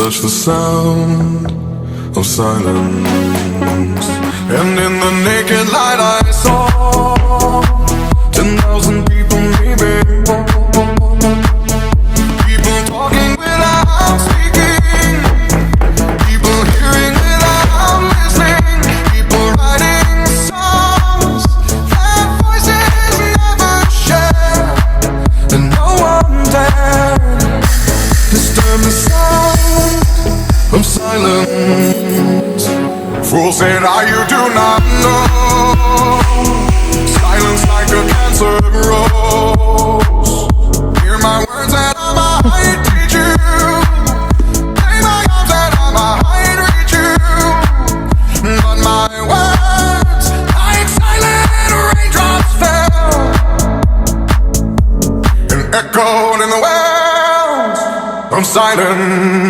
touch the sound of silence, and in the naked light I saw 10,000 people, maybe. People talking without speaking, people hearing without listening, people writing songs that voices never share, and no one dared disturb the sound of silence. Fool said, you do not know. Silence like a cancer grows. Hear my words and I might teach you. Play my arms and I might reach you. But my words, like silent raindrops, fell and echoed in the wells of silence.